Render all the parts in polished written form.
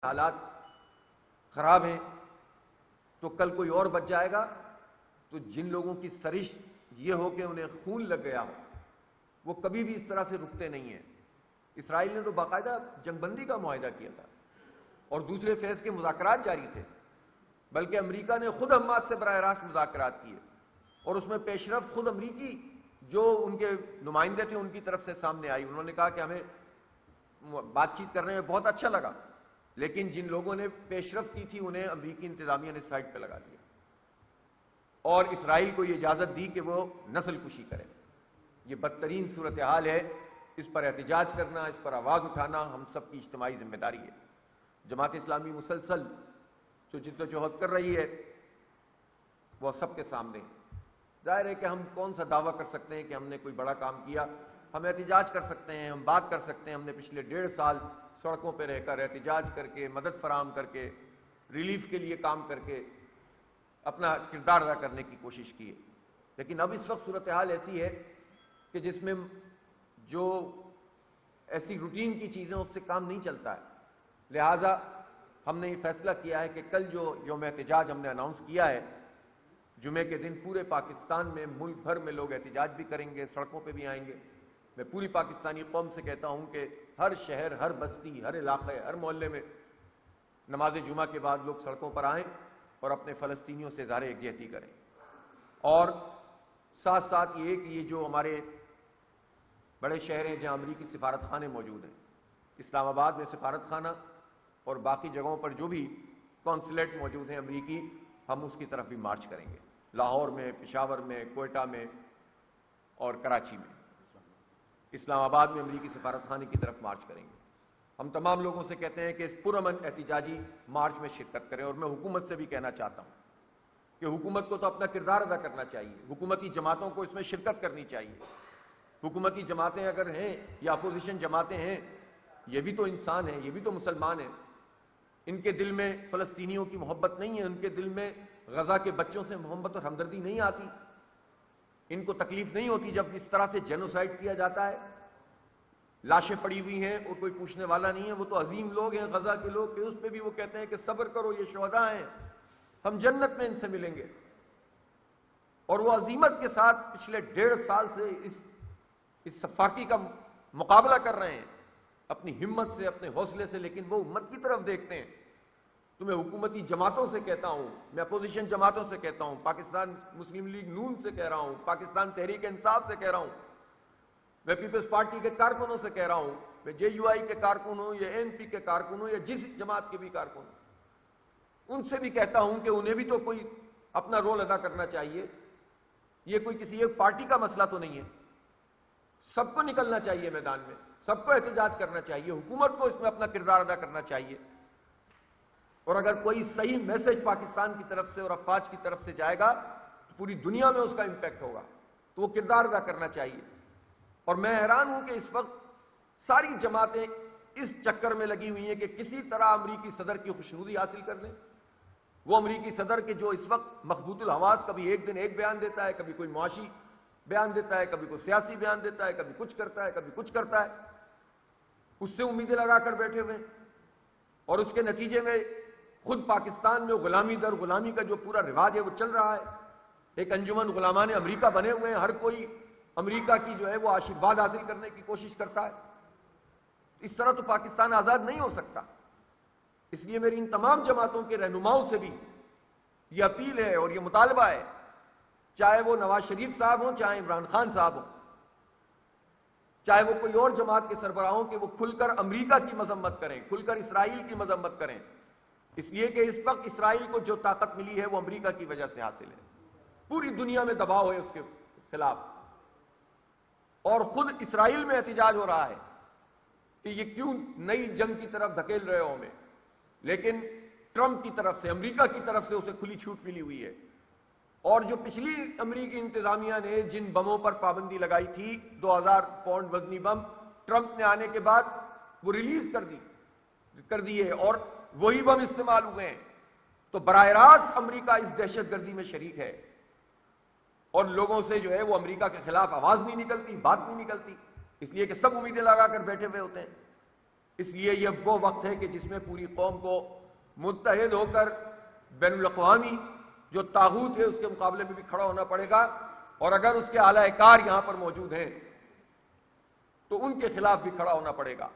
حالات خراب ہیں تو کل کوئی اور بچ جائے گا، تو جن لوگوں کی سرش یہ ہو کہ انہیں خون لگ گیا ہو وہ کبھی بھی اس طرح سے رکتے نہیں ہیں۔ اسرائیل نے تو باقاعدہ جنگ بندی کا معاہدہ کیا تھا اور دوسرے فیز کے مذاکرات جاری تھے، بلکہ امریکہ نے خود حماس سے براہ راست مذاکرات کیے اور اس میں پیش رفت خود امریکی جو ان کے نمائندے تھے ان کی طرف سے سامنے آئی۔ انہوں نے کہا کہ ہمیں بات چیت کرنے میں بہت اچھا لگا، لیکن جن لوگوں نے پیش رفت کی تھی انہیں امریکی انتظامیہ نے سائڈ پہ لگا دیا اور اسرائیل کو یہ اجازت دی کہ وہ نسل کشی کرے۔ یہ بدترین صورتحال ہے، اس پر احتجاج کرنا، اس پر آواز اٹھانا ہم سب کی اجتماعی ذمہ داری ہے۔ جماعت اسلامی مسلسل جو جدوجہد کر رہی ہے وہ سب کے سامنے ہے۔ ظاہر ہے کہ ہم کون سا دعویٰ کر سکتے ہیں کہ ہم نے کوئی بڑا کام کیا؟ ہم احتجاج کر سکتے ہیں، ہم بات کر سکتے ہیں، ہم نے پچھلے 1.5 سال سڑکوں پہ رہ کر احتجاج کر کے، مدد فراہم کر کے، ریلیف کے لیے کام کر کے اپنا کردار ادا کرنے کی کوشش کی ہے، لیکن اب اس وقت صورتحال ایسی ہے کہ جس میں جو ایسی روٹین کی چیزیں اس سے کام نہیں چلتا ہے۔ لہذا ہم نے یہ فیصلہ کیا ہے کہ کل جو یوم احتجاج ہم نے اناؤنس کیا ہے، جمعے کے دن پورے پاکستان میں ملک بھر میں لوگ احتجاج بھی کریں گے، سڑکوں پہ بھی آئیں گے۔ میں پوری پاکستانی قوم سے کہتا ہوں کہ ہر شہر، ہر بستی، ہر علاقے، ہر محلے میں نماز جمعہ کے بعد لوگ سڑکوں پر آئیں اور اپنے فلسطینیوں سے اظہار یکجہتی کریں، اور ساتھ ساتھ یہ کہ یہ جو ہمارے بڑے شہر ہیں جہاں امریکی سفارت خانے موجود ہیں، اسلام آباد میں سفارت خانہ اور باقی جگہوں پر جو بھی کونسلیٹ موجود ہیں امریکی، ہم اس کی طرف بھی مارچ کریں گے۔ لاہور میں، پشاور میں، کوئٹہ میں اور کراچی میں، اسلام آباد میں امریکی سفارت خانے کی طرف مارچ کریں گے۔ ہم تمام لوگوں سے کہتے ہیں کہ اس پرامن احتجاجی مارچ میں شرکت کریں، اور میں حکومت سے بھی کہنا چاہتا ہوں کہ حکومت کو تو اپنا کردار ادا کرنا چاہیے، حکومتی جماعتوں کو اس میں شرکت کرنی چاہیے۔ حکومتی جماعتیں اگر ہیں یا اپوزیشن جماعتیں ہیں، یہ بھی تو انسان ہیں، یہ بھی تو مسلمان ہیں۔ ان کے دل میں فلسطینیوں کی محبت نہیں ہے، ان کے دل میں غزہ کے بچوں سے محبت اور ہمدردی نہیں آتی، ان کو تکلیف نہیں ہوتی جب اس طرح سے جینوسائیڈ کیا جاتا ہے، لاشیں پڑی ہوئی ہیں اور کوئی پوچھنے والا نہیں ہے۔ وہ تو عظیم لوگ ہیں غزہ کے لوگ، کہ اس پہ بھی وہ کہتے ہیں کہ صبر کرو، یہ شہداء ہیں، ہم جنت میں ان سے ملیں گے۔ اور وہ عظیمت کے ساتھ پچھلے 1.5 سال سے اس سفاکی کا مقابلہ کر رہے ہیں اپنی ہمت سے، اپنے حوصلے سے، لیکن وہ امت کی طرف دیکھتے ہیں۔ تو میں حکومتی جماعتوں سے کہتا ہوں، میں اپوزیشن جماعتوں سے کہتا ہوں، پاکستان مسلم لیگ نون سے کہہ رہا ہوں، پاکستان تحریک انصاف سے کہہ رہا ہوں، میں پیپلز پارٹی کے کارکنوں سے کہہ رہا ہوں، میں جے یو آئی کے کارکن ہوں یا این پی کے کارکن ہوں یا جس جماعت کے بھی کارکن ہوں، ان سے بھی کہتا ہوں کہ انہیں بھی تو کوئی اپنا رول ادا کرنا چاہیے۔ یہ کوئی کسی ایک پارٹی کا مسئلہ تو نہیں ہے، سب کو نکلنا چاہیے میدان میں، سب کو احتجاج کرنا چاہیے، حکومت کو اس میں اپنا کردار ادا کرنا چاہیے، اور اگر کوئی صحیح میسج پاکستان کی طرف سے اور افواج کی طرف سے جائے گا تو پوری دنیا میں اس کا امپیکٹ ہوگا، تو وہ کردار ادا کرنا چاہیے۔ اور میں حیران ہوں کہ اس وقت ساری جماعتیں اس چکر میں لگی ہوئی ہیں کہ کسی طرح امریکی صدر کی خوشنودی حاصل کر لیں۔ وہ امریکی صدر کے جو اس وقت مخبوط الحواس، کبھی ایک دن ایک بیان دیتا ہے، کبھی کوئی معاشی بیان دیتا ہے، کبھی کوئی سیاسی بیان دیتا ہے، کبھی کچھ کرتا ہے، کبھی کچھ کرتا ہے، اس سے امیدیں لگا کر بیٹھے ہوئے، اور اس کے نتیجے میں خود پاکستان میں غلامی در غلامی کا جو پورا رواج ہے وہ چل رہا ہے۔ ایک انجمن غلامان امریکہ بنے ہوئے ہیں، ہر کوئی امریکہ کی جو ہے وہ آشیرواد حاصل کرنے کی کوشش کرتا ہے۔ اس طرح تو پاکستان آزاد نہیں ہو سکتا۔ اس لیے میری ان تمام جماعتوں کے رہنماؤں سے بھی یہ اپیل ہے اور یہ مطالبہ ہے، چاہے وہ نواز شریف صاحب ہوں، چاہے عمران خان صاحب ہوں، چاہے وہ کوئی اور جماعت کے سربراہ ہوں، کہ وہ کھل کر امریکہ کی مذمت کریں، کھل کر اسرائیل کی مذمت کریں، اس لیے کہ اس وقت اسرائیل کو جو طاقت ملی ہے وہ امریکہ کی وجہ سے حاصل ہے۔ پوری دنیا میں دباؤ ہے اس کے خلاف، اور خود اسرائیل میں احتجاج ہو رہا ہے کہ یہ کیوں نئی جنگ کی طرف دھکیل رہے ہو ہمیں، لیکن ٹرمپ کی طرف سے، امریکہ کی طرف سے اسے کھلی چھوٹ ملی ہوئی ہے۔ اور جو پچھلی امریکی انتظامیہ نے جن بموں پر پابندی لگائی تھی، 2000 پاؤنڈ وزنی بم، ٹرمپ نے آنے کے بعد وہ ریلیز کر دیے اور وہی بم استعمال ہوئے ہیں۔ تو براہ راست امریکہ اس دہشت گردی میں شریک ہے، اور لوگوں سے جو ہے وہ امریکہ کے خلاف آواز نہیں نکلتی، بات نہیں نکلتی، اس لیے کہ سب امیدیں لگا کر بیٹھے ہوئے ہوتے ہیں۔ اس لیے یہ وہ وقت ہے کہ جس میں پوری قوم کو متحد ہو کر بین الاقوامی جو طاغوت ہے اس کے مقابلے میں بھی کھڑا ہونا پڑے گا، اور اگر اس کے اعلی کار یہاں پر موجود ہیں تو ان کے خلاف بھی کھڑا ہونا پڑے گا۔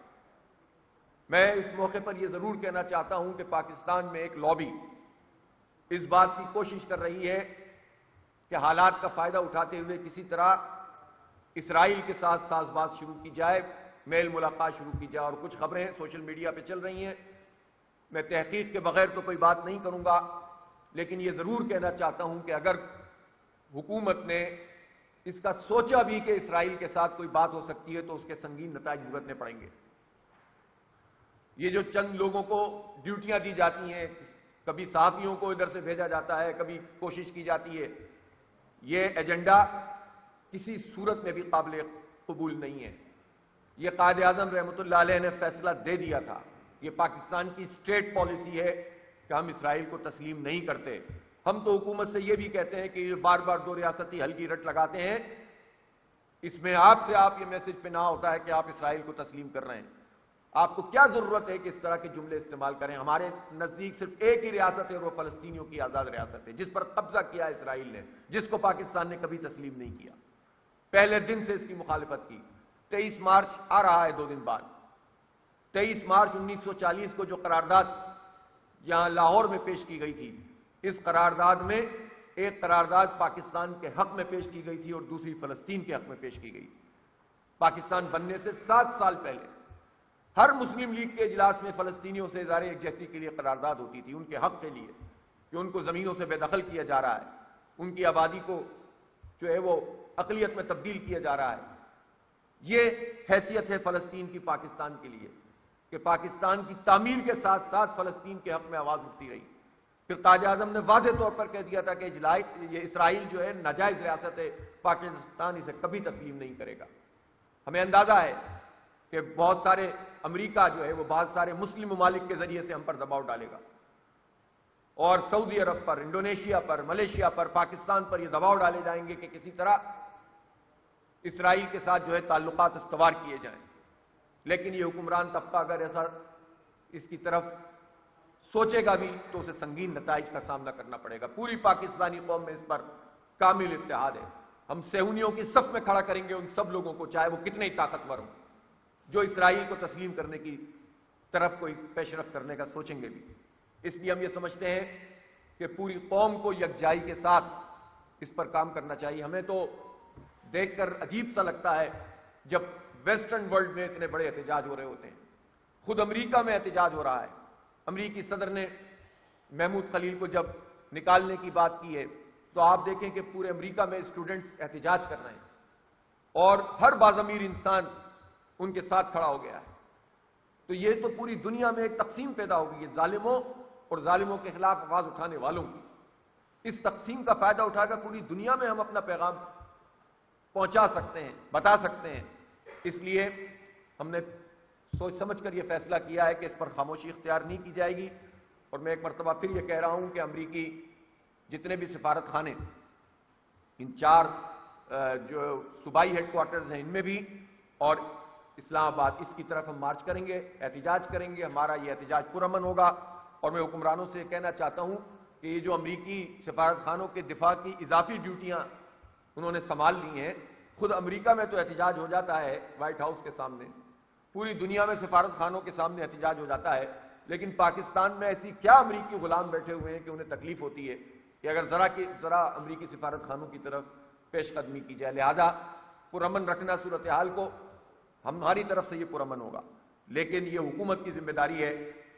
میں اس موقع پر یہ ضرور کہنا چاہتا ہوں کہ پاکستان میں ایک لابی اس بات کی کوشش کر رہی ہے کہ حالات کا فائدہ اٹھاتے ہوئے کسی طرح اسرائیل کے ساتھ ساز باز شروع کی جائے، میل ملاقات شروع کی جائے، اور کچھ خبریں سوشل میڈیا پہ چل رہی ہیں۔ میں تحقیق کے بغیر تو کوئی بات نہیں کروں گا، لیکن یہ ضرور کہنا چاہتا ہوں کہ اگر حکومت نے اس کا سوچا بھی کہ اسرائیل کے ساتھ کوئی بات ہو سکتی ہے تو اس کے سنگین نتائج بھگتنے پڑیں گے۔ یہ جو چند لوگوں کو ڈیوٹیاں دی جاتی ہیں، کبھی صحافیوں کو ادھر سے بھیجا جاتا ہے، کبھی کوشش کی جاتی ہے، یہ ایجنڈا کسی صورت میں بھی قابل قبول نہیں ہے۔ یہ قائد اعظم رحمۃ اللہ علیہ نے فیصلہ دے دیا تھا، یہ پاکستان کی اسٹیٹ پالیسی ہے کہ ہم اسرائیل کو تسلیم نہیں کرتے۔ ہم تو حکومت سے یہ بھی کہتے ہیں کہ یہ بار بار دو ریاستی حل کی رٹ لگاتے ہیں، اس میں آپ سے یہ میسج پہ نہ ہوتا ہے کہ آپ اسرائیل کو تسلیم کر رہے ہیں۔ آپ کو کیا ضرورت ہے کہ اس طرح کے جملے استعمال کریں؟ ہمارے نزدیک صرف ایک ہی ریاست ہے اور وہ فلسطینیوں کی آزاد ریاست ہے، جس پر قبضہ کیا اسرائیل نے، جس کو پاکستان نے کبھی تسلیم نہیں کیا۔ پہلے دن سے اس کی مخالفت کی۔ 23 مارچ آ رہا ہے 2 دن بعد، 23 مارچ 1940 کو جو قرارداد یہاں لاہور میں پیش کی گئی تھی، اس قرارداد میں ایک قرارداد پاکستان کے حق میں پیش کی گئی تھی اور دوسری فلسطین کے حق میں پیش کی گئی۔ پاکستان بننے سے 7 سال پہلے ہر مسلم لیگ کے اجلاس میں فلسطینیوں سے اظہار یکجہتی کے لیے قرارداد ہوتی تھی، ان کے حق کے لیے کہ ان کو زمینوں سے بے دخل کیا جا رہا ہے، ان کی آبادی کو جو ہے وہ اقلیت میں تبدیل کیا جا رہا ہے۔ یہ حیثیت ہے فلسطین کی پاکستان کے لیے کہ پاکستان کی تعمیر کے ساتھ ساتھ فلسطین کے حق میں آواز اٹھتی رہی۔ پھر قائد اعظم نے واضح طور پر کہہ دیا تھا کہ یہ اسرائیل جو ہے ناجائز ریاست ہے، پاکستان اسے کبھی تسلیم نہیں کرے گا۔ ہمیں اندازہ ہے کہ بہت سارے امریکہ جو ہے وہ بہت سارے مسلم ممالک کے ذریعے سے ہم پر دباؤ ڈالے گا، اور سعودی عرب پر، انڈونیشیا پر، ملیشیا پر، پاکستان پر یہ دباؤ ڈالے جائیں گے کہ کسی طرح اسرائیل کے ساتھ جو ہے تعلقات استوار کیے جائیں۔ لیکن یہ حکمران طبقہ اگر ایسا اس کی طرف سوچے گا بھی تو اسے سنگین نتائج کا سامنا کرنا پڑے گا۔ پوری پاکستانی قوم میں اس پر کامل اتحاد ہے۔ ہم صہیونیوں کی صف میں کھڑا کریں گے ان سب لوگوں کو، چاہے وہ کتنے ہی طاقتور ہوں، جو اسرائیل کو تسلیم کرنے کی طرف کوئی پیش رفت کرنے کا سوچیں گے بھی۔ اس لیے ہم یہ سمجھتے ہیں کہ پوری قوم کو یکجائی کے ساتھ اس پر کام کرنا چاہیے۔ ہمیں تو دیکھ کر عجیب سا لگتا ہے جب ویسٹرن ورلڈ میں اتنے بڑے احتجاج ہو رہے ہوتے ہیں، خود امریکہ میں احتجاج ہو رہا ہے۔ امریکی صدر نے محمود خلیل کو جب نکالنے کی بات کی ہے تو آپ دیکھیں کہ پورے امریکہ میں اسٹوڈنٹس احتجاج کر رہے ہیں اور ہر باضمیر انسان ان کے ساتھ کھڑا ہو گیا ہے۔ تو یہ تو پوری دنیا میں ایک تقسیم پیدا ہوگی، ظالموں اور ظالموں کے خلاف آواز اٹھانے والوں کی۔ اس تقسیم کا فائدہ اٹھا کر پوری دنیا میں ہم اپنا پیغام پہنچا سکتے ہیں، بتا سکتے ہیں۔ اس لیے ہم نے سوچ سمجھ کر یہ فیصلہ کیا ہے کہ اس پر خاموشی اختیار نہیں کی جائے گی، اور میں ایک مرتبہ پھر یہ کہہ رہا ہوں کہ امریکی جتنے بھی سفارت خانے ان 4 جو صوبائی ہیڈ کوارٹرز ہیں ان میں بھی اور اسلام آباد، اس کی طرف ہم مارچ کریں گے، احتجاج کریں گے۔ ہمارا یہ احتجاج پرامن ہوگا، اور میں حکمرانوں سے کہنا چاہتا ہوں کہ یہ جو امریکی سفارت خانوں کے دفاع کی اضافی ڈیوٹیاں انہوں نے سنبھال لی ہیں، خود امریکہ میں تو احتجاج ہو جاتا ہے وائٹ ہاؤس کے سامنے، پوری دنیا میں سفارت خانوں کے سامنے احتجاج ہو جاتا ہے، لیکن پاکستان میں ایسی کیا امریکی غلام بیٹھے ہوئے ہیں کہ انہیں تکلیف ہوتی ہے کہ اگر ذرا امریکی سفارت خانوں کی طرف پیش قدمی کی جائے۔ لہذا پرامن رکھنا صورتحال کو، ہماری طرف سے یہ پرامن ہوگا، لیکن یہ حکومت کی ذمہ داری ہے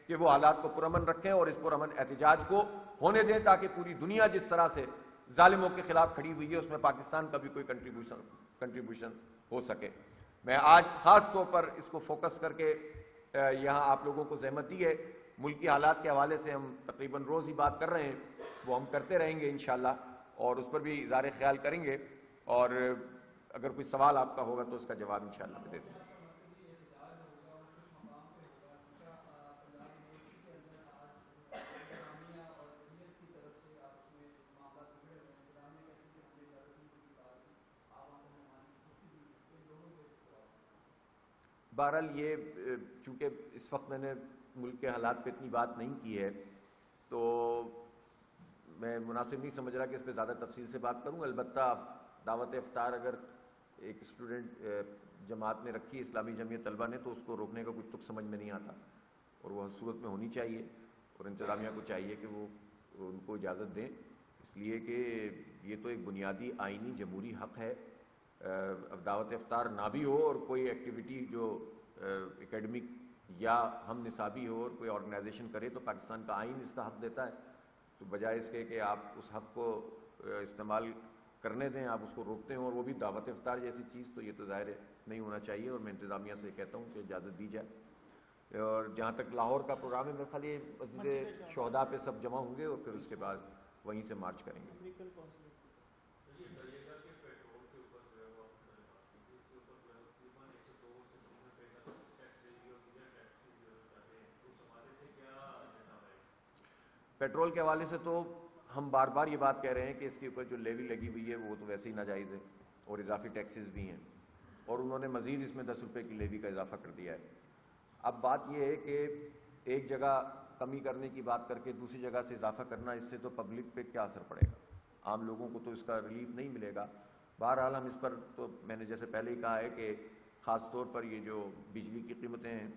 کہ وہ حالات کو پرامن رکھیں اور اس پرامن احتجاج کو ہونے دیں، تاکہ پوری دنیا جس طرح سے ظالموں کے خلاف کھڑی ہوئی ہے اس میں پاکستان کا بھی کوئی کنٹریبیوشن ہو سکے۔ میں آج خاص طور پر اس کو فوکس کر کے یہاں آپ لوگوں کو زحمت دی ہے۔ ملکی حالات کے حوالے سے ہم تقریباً روز ہی بات کر رہے ہیں، وہ ہم کرتے رہیں گے انشاءاللہ، اور اس پر بھی اظہار خیال کریں گے، اور اگر کوئی سوال آپ کا ہوگا تو اس کا جواب انشاءاللہ میں دے دیں گے۔ بہرحال یہ چونکہ اس وقت میں نے ملک کے حالات پہ اتنی بات نہیں کی ہے تو میں مناسب نہیں سمجھ رہا کہ اس پہ زیادہ تفصیل سے بات کروں. البتہ دعوت افطار اگر ایک اسٹوڈنٹ جماعت نے رکھی اسلامی جمعیت طلبہ نے تو اس کو روکنے کا کچھ تک سمجھ میں نہیں آتا, اور وہ صورت میں ہونی چاہیے, اور انتظامیہ کو چاہیے کہ وہ ان کو اجازت دیں, اس لیے کہ یہ تو ایک بنیادی آئینی جمہوری حق ہے. اب دعوت افطار نہ بھی ہو اور کوئی ایکٹیویٹی جو اکیڈمک یا ہم نصابی ہو اور کوئی آرگنائزیشن کرے تو پاکستان کا آئین اس کا حق دیتا ہے, تو بجائے اس کے کہ آپ اس حق کو استعمال کرنے دیں آپ اس کو روکتے ہیں, اور وہ بھی دعوت افطار جیسی چیز, تو یہ تو ظاہر نہیں ہونا چاہیے. اور میں انتظامیہ سے کہتا ہوں کہ اجازت دی جائے. اور جہاں تک لاہور کا پروگرام ہے میں خالی مسجد شہداء پہ سب جمع ہوں گے اور پھر اس کے بعد وہیں سے مارچ کریں گے. پیٹرول کے حوالے سے تو ہم بار بار یہ بات کہہ رہے ہیں کہ اس کے اوپر جو لیوی لگی ہوئی ہے وہ تو ویسے ہی ناجائز ہے اور اضافی ٹیکسز بھی ہیں, اور انہوں نے مزید اس میں 10 روپے کی لیوی کا اضافہ کر دیا ہے. اب بات یہ ہے کہ ایک جگہ کمی کرنے کی بات کر کے دوسری جگہ سے اضافہ کرنا, اس سے تو پبلک پہ کیا اثر پڑے گا, عام لوگوں کو تو اس کا ریلیف نہیں ملے گا. بہرحال ہم اس پر تو میں نے جیسے پہلے ہی کہا ہے کہ خاص طور پر یہ جو بجلی کی قیمتیں ہیں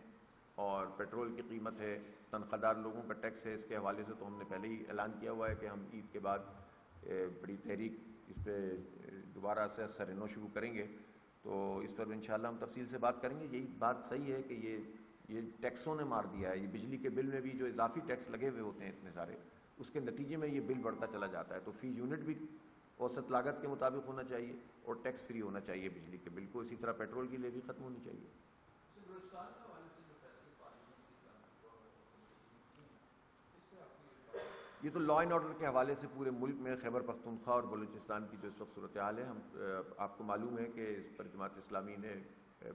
اور پیٹرول کی قیمت ہے, تنخواہ دار لوگوں کا ٹیکس ہے, اس کے حوالے سے تو ہم نے پہلے ہی اعلان کیا ہوا ہے کہ ہم عید کے بعد بڑی تحریک اس پہ دوبارہ سے سرنو شروع کریں گے. تو اس پر انشاءاللہ ہم تفصیل سے بات کریں گے. یہی بات صحیح ہے کہ یہ ٹیکسوں نے مار دیا ہے. یہ بجلی کے بل میں بھی جو اضافی ٹیکس لگے ہوئے ہوتے ہیں اتنے سارے, اس کے نتیجے میں یہ بل بڑھتا چلا جاتا ہے. تو فی یونٹ بھی اوسط لاگت کے مطابق ہونا چاہیے اور ٹیکس فری ہونا چاہیے بجلی کے بل کو. اسی طرح پیٹرول کی لیوی ختم ہونی چاہیے. یہ تو لا اینڈ آرڈر کے حوالے سے پورے ملک میں خیبر پختونخوا اور بلوچستان کی جو اس وقت صورتحال ہے, ہم آپ کو معلوم ہے کہ اس پر جماعت اسلامی نے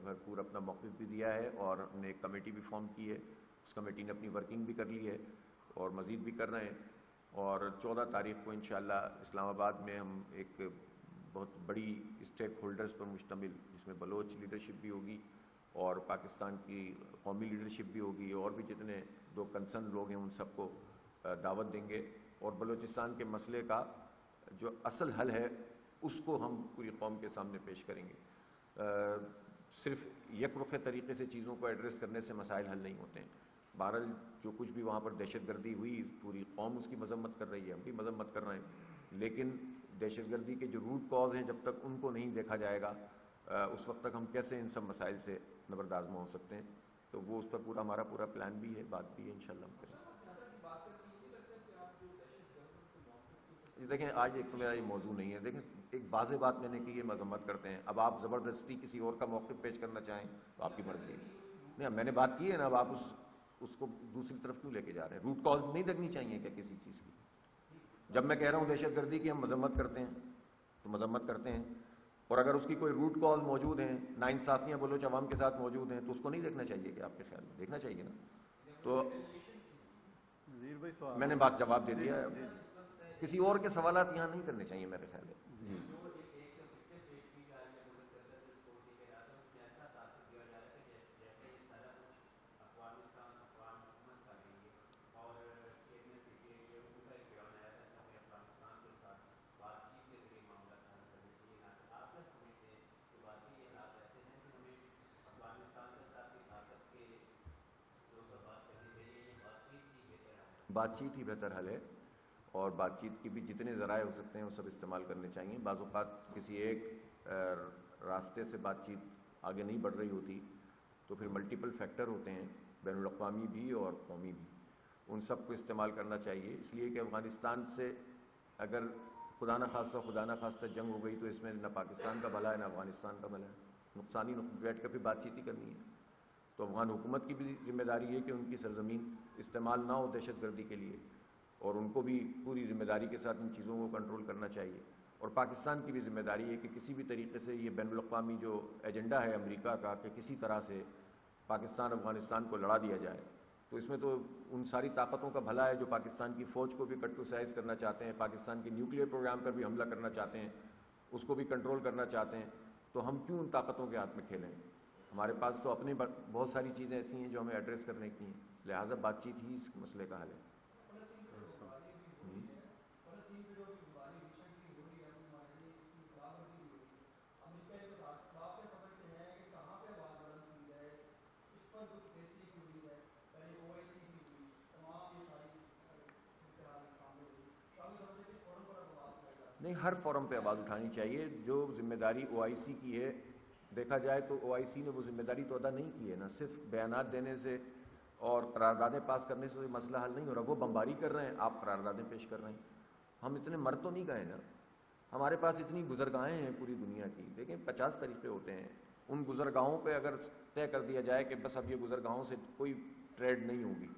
بھرپور اپنا موقف بھی دیا ہے اور ہم نے ایک کمیٹی بھی فارم کی ہے. اس کمیٹی نے اپنی ورکنگ بھی کر لی ہے اور مزید بھی کر رہے ہیں. اور 14 تاریخ کو انشاءاللہ اسلام آباد میں ہم ایک بہت بڑی اسٹیک ہولڈرز پر مشتمل, جس میں بلوچ لیڈرشپ بھی ہوگی اور پاکستان کی قومی لیڈرشپ بھی ہوگی, اور بھی جتنے دو کنسرن لوگ ہیں ان سب کو دعوت دیں گے, اور بلوچستان کے مسئلے کا جو اصل حل ہے اس کو ہم پوری قوم کے سامنے پیش کریں گے. صرف یک رخ طریقے سے چیزوں کو ایڈریس کرنے سے مسائل حل نہیں ہوتے ہیں. بہرحال جو کچھ بھی وہاں پر دہشت گردی ہوئی پوری قوم اس کی مذمت کر رہی ہے, ہم بھی مذمت کر رہے ہیں, لیکن دہشت گردی کے جو روٹ کاز ہیں جب تک ان کو نہیں دیکھا جائے گا اس وقت تک ہم کیسے ان سب مسائل سے نبردآزمہ ہو سکتے ہیں. تو وہ اس پر پورا ہمارا پورا پلان بھی ہے, بات بھی ہے, انشاءاللہ ہم کریں گے. دیکھیں آج ایک تو میرا یہ موضوع نہیں ہے. دیکھیں ایک واضح بات میں نے کی, یہ مذمت کرتے ہیں. اب آپ زبردستی کسی اور کا موقف پیش کرنا چاہیں تو آپ کی مرضی ہے. نہیں میں نے بات کی ہے نا, اب آپ اس کو دوسری طرف کیوں لے کے جا رہے ہیں؟ روٹ کاز نہیں دیکھنی چاہیے کیا کسی چیز کی؟ جب میں کہہ رہا ہوں دہشت گردی کی ہم مذمت کرتے ہیں تو مذمت کرتے ہیں, اور اگر اس کی کوئی روٹ کاز موجود ہیں, ناانصافیاں بلوچ عوام کے ساتھ موجود ہیں, تو اس کو نہیں دیکھنا چاہیے کہ آپ کے خیال میں دیکھنا چاہیے نا. تو میں نے بات جواب دے دیا ہے, کسی اور کے سوالات یہاں نہیں کرنے چاہیے میرے خیال ہے. بات چیت ہی بہتر حل ہے, اور بات چیت کی بھی جتنے ذرائع ہو سکتے ہیں وہ سب استعمال کرنے چاہیے. بعض اوقات کسی ایک راستے سے بات چیت آگے نہیں بڑھ رہی ہوتی تو پھر ملٹیپل فیکٹر ہوتے ہیں, بین الاقوامی بھی اور قومی بھی, ان سب کو استعمال کرنا چاہیے. اس لیے کہ افغانستان سے اگر خدا نہ خواستہ جنگ ہو گئی تو اس میں نہ پاکستان کا بھلا ہے نہ افغانستان کا بھلا ہے, نقصانی بیٹھ کر پھر بات چیت ہی کرنی ہے. تو افغان حکومت کی بھی ذمہ داری ہے کہ ان کی سرزمین استعمال نہ ہو دہشت گردی کے لیے, اور ان کو بھی پوری ذمہ داری کے ساتھ ان چیزوں کو کنٹرول کرنا چاہیے. اور پاکستان کی بھی ذمہ داری ہے کہ کسی بھی طریقے سے یہ بین الاقوامی جو ایجنڈا ہے امریکہ کا کہ کسی طرح سے پاکستان افغانستان کو لڑا دیا جائے, تو اس میں تو ان ساری طاقتوں کا بھلا ہے جو پاکستان کی فوج کو بھی کٹروسائز کرنا چاہتے ہیں, پاکستان کے نیوکلیئر پروگرام پر بھی حملہ کرنا چاہتے ہیں, اس کو بھی کنٹرول کرنا چاہتے ہیں. تو ہم کیوں ان طاقتوں کے ہاتھ میں کھیلیں؟ ہمارے پاس تو اپنی بہت ساری چیزیں ایسی ہیں جو ہمیں ایڈریس کرنے کی ہیں، لہٰذا بات چیت ہی اس مسئلے کا حل ہے۔ نہیں، ہر فورم پہ آواز اٹھانی چاہیے۔ جو ذمہ داری او آئی سی کی ہے، دیکھا جائے تو او آئی سی نے وہ ذمہ داری تو ادا نہیں کی ہے، نہ صرف بیانات دینے سے اور قراردادیں پاس کرنے سے مسئلہ حل نہیں ہو رہا، وہ بمباری کر رہے ہیں، آپ قراردادیں پیش کر رہے ہیں۔ ہم اتنے مر تو نہیں گئے نا، ہمارے پاس اتنی گزرگاہیں ہیں پوری دنیا کی، دیکھیں 50 طریقے ہوتے ہیں، ان گزرگاہوں پہ اگر طے کر دیا جائے کہ بس اب یہ گزرگاہوں سے کوئی ٹریڈ نہیں ہوگی،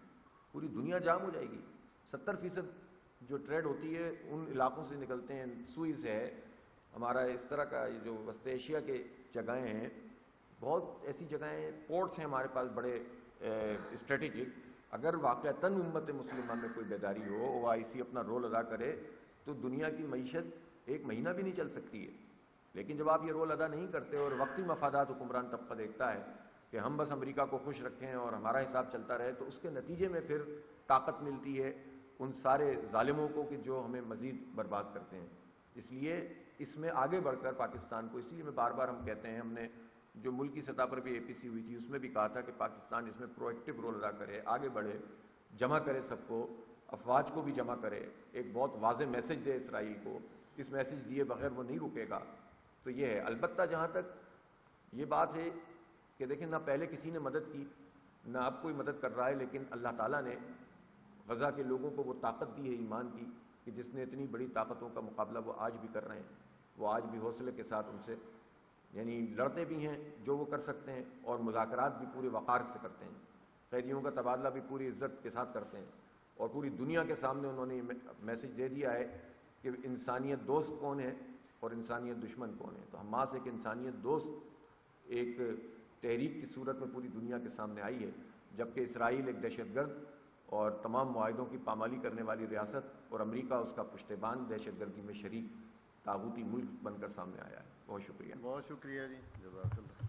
پوری دنیا جام ہو جائے گی۔ 70% جو ٹریڈ ہوتی ہے ان علاقوں سے نکلتے ہیں، سوئز ہے ہمارا، اس طرح کا یہ جو وسط ایشیا کے جگہیں ہیں، بہت ایسی جگہیں ہیں، پورٹس ہیں ہمارے پاس بڑے اسٹریٹجک۔ اگر واقعتاً امت مسلمہ میں کوئی بیداری ہو، او آئی سی اپنا رول ادا کرے، تو دنیا کی معیشت 1 مہینہ بھی نہیں چل سکتی ہے۔ لیکن جب آپ یہ رول ادا نہیں کرتے اور وقتی مفادات حکمران طبقہ دیکھتا ہے کہ ہم بس امریکہ کو خوش رکھیں اور ہمارا حساب چلتا رہے، تو اس کے نتیجے میں پھر طاقت ملتی ہے ان سارے ظالموں کو کہ جو ہمیں مزید برباد کرتے ہیں۔ اس لیے اس میں آگے بڑھ کر پاکستان کو، اس لیے میں بار بار ہم کہتے ہیں، ہم نے جو ملکی سطح پر بھی اے پی سی ہوئی تھی اس میں بھی کہا تھا کہ پاکستان اس میں پرو ایکٹیو رول ادا کرے، آگے بڑھے، جمع کرے سب کو، افواج کو بھی جمع کرے، ایک بہت واضح میسج دے اسرائیل کو۔ اس میسج دیے بغیر وہ نہیں رکے گا۔ تو یہ ہے، البتہ جہاں تک یہ بات ہے کہ دیکھیں، نہ پہلے کسی نے مدد کی نہ اب کوئی مدد کر رہا ہے، لیکن اللہ تعالیٰ نے غزہ کے لوگوں کو وہ طاقت دی ہے ایمان کی کہ جس نے اتنی بڑی طاقتوں کا مقابلہ وہ آج بھی کر رہے ہیں، وہ آج بھی حوصلے کے ساتھ ان سے یعنی لڑتے بھی ہیں جو وہ کر سکتے ہیں، اور مذاکرات بھی پورے وقار سے کرتے ہیں، قیدیوں کا تبادلہ بھی پوری عزت کے ساتھ کرتے ہیں، اور پوری دنیا کے سامنے انہوں نے میسج دے دیا ہے کہ انسانیت دوست کون ہے اور انسانیت دشمن کون ہے۔ تو حماس ایک انسانیت دوست ایک تحریک کی صورت میں پوری دنیا کے سامنے آئی ہے، جبکہ اسرائیل ایک دہشت گرد اور تمام معاہدوں کی پامالی کرنے والی ریاست، اور امریکہ اس کا پشتیبان دہشت گردی میں شریک طاغوتی ملک بن کر سامنے آیا ہے۔ بہت شکریہ۔ بہت شکریہ جی، جزاک اللہ۔